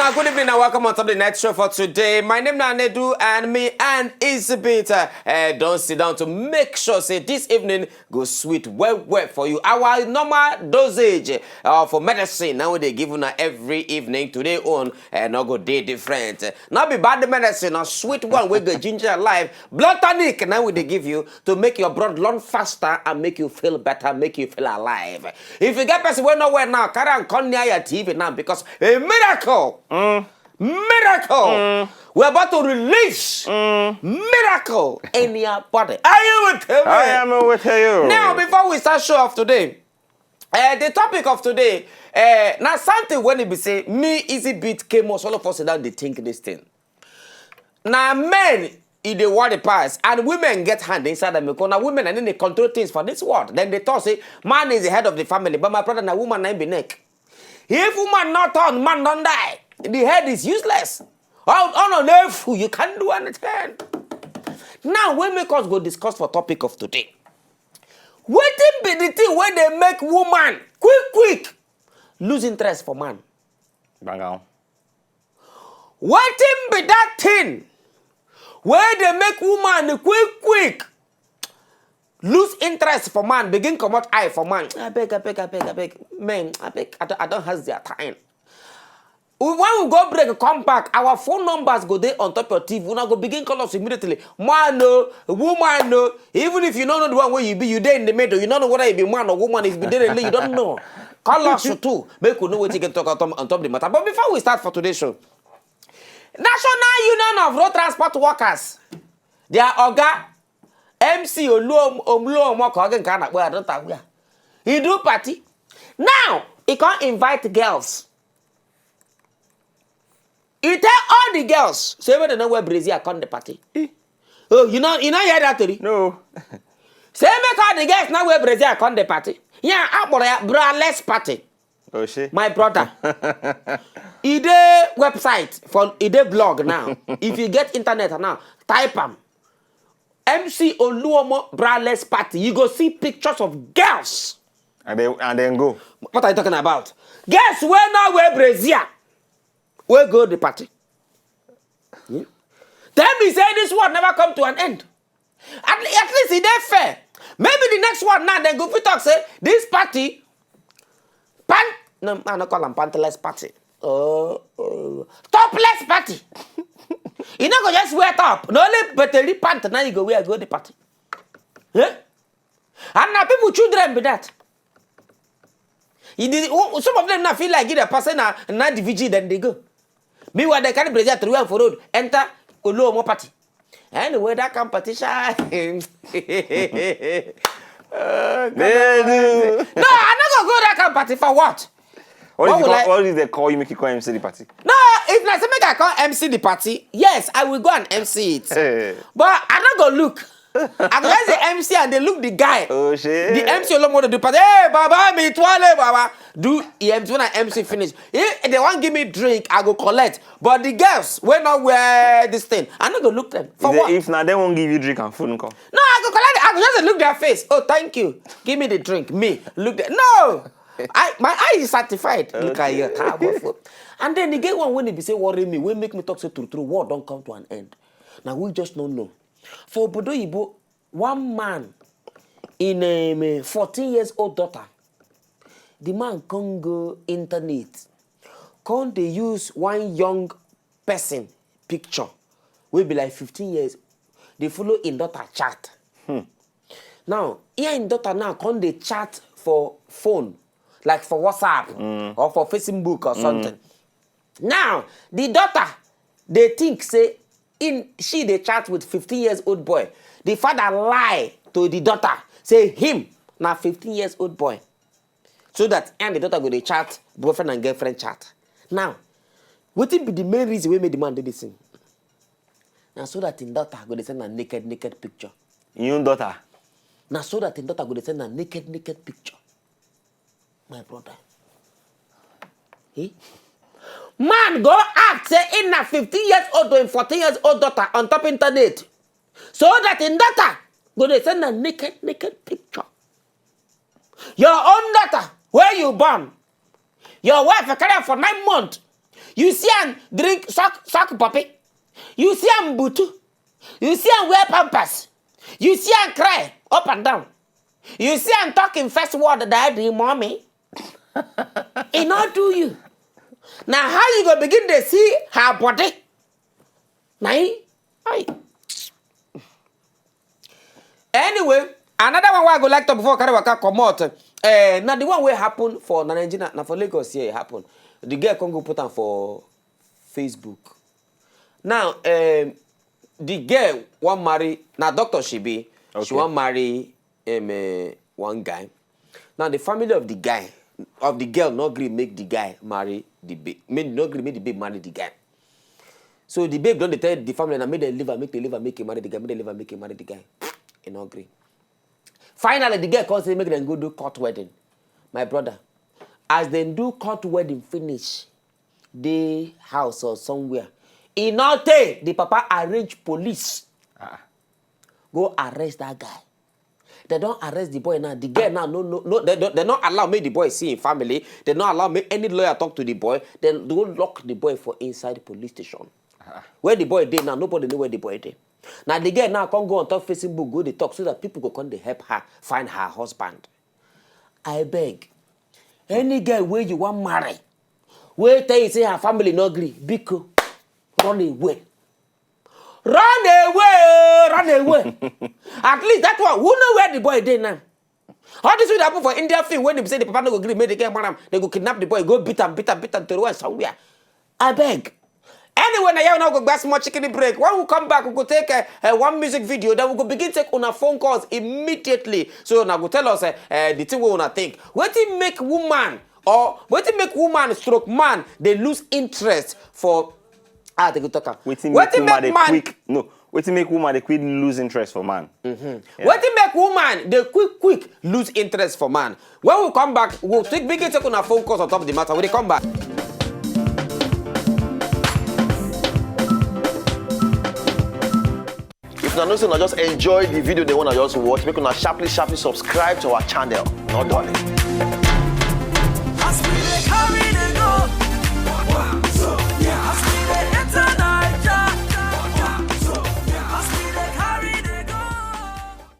now, good evening and welcome on top of the night show for today. My name is Nedu and me and Isabita. Don't sit down to make sure say this evening go sweet well for you. Our normal dosage for medicine now they give you every evening today on not go day different. Not be bad medicine, a sweet one with the ginger life. Blood tonic now they give you to make your blood run faster and make you feel better, make you feel alive. If you get person well nowhere now, carry on come near your TV now because a miracle. Miracle. We're about to release miracle in your body. Are you with me? I am with you. Now, before we start show off today, the topic of today, now something when it be say, me easy beat came us, all of us down they think this thing. Now men in the world pass and women get hand inside them because now women and then they control things for this world. Then they talk say, man is the head of the family, but my brother and woman name be neck. If woman not on, man don't die. The head is useless. On earth, you can't do anything. Now, when we go discuss for topic of today. Wetin be the thing when they make woman quick lose interest for man? Bang on. Wetin be that thing where they make woman quick lose interest for man, begin come out eye for man. I beg. Man, I don't have their time. When we go break, come back, our phone numbers go there on top of your TV. We now go begin call us immediately. Man, no, woman, no. Even if you don't know the one where you be, you there in the middle. You don't know whether you be man or woman. If you there, you don't know. Call us too. Make we know what you can talk on top of the matter. But before we start for today's show, National Union of Road Transport Workers, their Oga, MC he do party. Now, he can't invite girls. He tell all the girls, say when they know where Brazil come the party. Oh, you know hear that theory? No. Say make all the girls now where Brazil come the party. Yeah, braless party. Oh shit. My brother. Ide website for Ide blog now. If you get internet now, type them. MC Oluomo braless party. You go see pictures of girls. And then go. What are you talking about? Girls where now where Brazil. Where go the party? Tell me say this one never come to an end. At least it's fair. Maybe the next one now then go fit talk say this party no, I not call them pantless party. Topless party. You not go just wear top. No only battery pant now you go wear go the party. Yeah? And now people children be that. Some of them now feel like a person na the VG then they go. Meanwhile, they carry Brazil to the for road, enter Oluomo party. Anyway, that competition. No, I'm not gonna go that kind of party for what? What if they call you, make you call MC the party? No, if I say make I call MC the party, yes, I will go and MC it. Hey. But I'm not gonna look. I'm just the MC and they look the guy. Oh shit. The MC alone want to do party. Hey, Baba, me toilet, Baba. Do MC when I MC finish. If they want give me drink, I go collect. But the girls, when not wear this thing, I'm not gonna look them. For what? If not, they won't give you drink and food and call. No, I go collect it. I go just look their face. Oh, thank you. Give me the drink. Me. Look there. No. My eye is certified. Okay. Look at you. And then they get one when they be say worry me. When make me talk say true. War don't come to an end. Now we just don't know. For Obodo Ibo, one man in a 14 years old daughter, the man can't go internet. Can't they use one young person picture? Will be like 15 years. They follow in daughter chat. Now, here in daughter now, can't they chat for phone? Like for WhatsApp or for Facebook or something. Now, the daughter, they think, say, they chat with 15 years old boy. The father lie to the daughter, say him, now 15 years old boy. So that, and the daughter go they chat, boyfriend and girlfriend chat. Now, what will be the main reason we made the man do this thing? Now, so that in daughter go they send a naked picture. Your daughter? Now, so that in daughter go they send a naked picture. My brother. Man go act say in a 15 years old or 14 years old daughter on top internet. So that in daughter go they send a naked picture. Your own daughter, where you born, your wife carry for 9 months. You see am drink suck puppy. You see am butu. You see am wear pampers. You see am cry up and down. You see am talking first word daddy, mommy. It not do you. Now how you go begin to see her body? Aye. Anyway, another one where I go like to before carry waka come out. Now the one where happen for Nigeria, now for Lagos here happen. The girl can go put on for Facebook. Now, the girl want marry, now doctor she be, okay. She want marry one guy. Now the family of the guy, of the girl, not agree make the guy marry the babe. Not agree make the babe marry the guy. So the babe don't tell the family and make them live and make him marry the guy, make them live and make him marry the guy. He not agree. Finally, the girl calls say make them go do court wedding. My brother, as they do court wedding finish, the house or somewhere, in not the papa arrange police. Go arrest that guy. They don't arrest the boy now. The girl now, no. They don't allow me the boy see in family. They don't allow me any lawyer talk to the boy. Then they go lock the boy for inside the police station. Where the boy did now, nobody know where the boy did. Now the girl now can go on top Facebook, go they talk so that people go come they help her find her husband. I beg, any girl where you want marry, where tell you say her family no agree, because run away. Run away. At least that one, who know where the boy did now? How this will happen for India film when they say the papa no go agree, make the girl marry, they go kidnap the boy, go beat him to the one somewhere. I beg. Anyway, now you go back small chicken break. When we come back, we go take one music video. Then we go begin take on our phone calls immediately. So now go tell us the thing we wanna think. Wetin make woman or wetin make woman stroke man they lose interest for they go talk. Wetin make woman they quick lose interest for man. Yeah. Wetin make woman they quick lose interest for man. When we come back, we'll begin take on our phone calls on top of the matter. When they come back. If you know, just enjoy the video they want to just watch, make una sharply subscribe to our channel. Not done.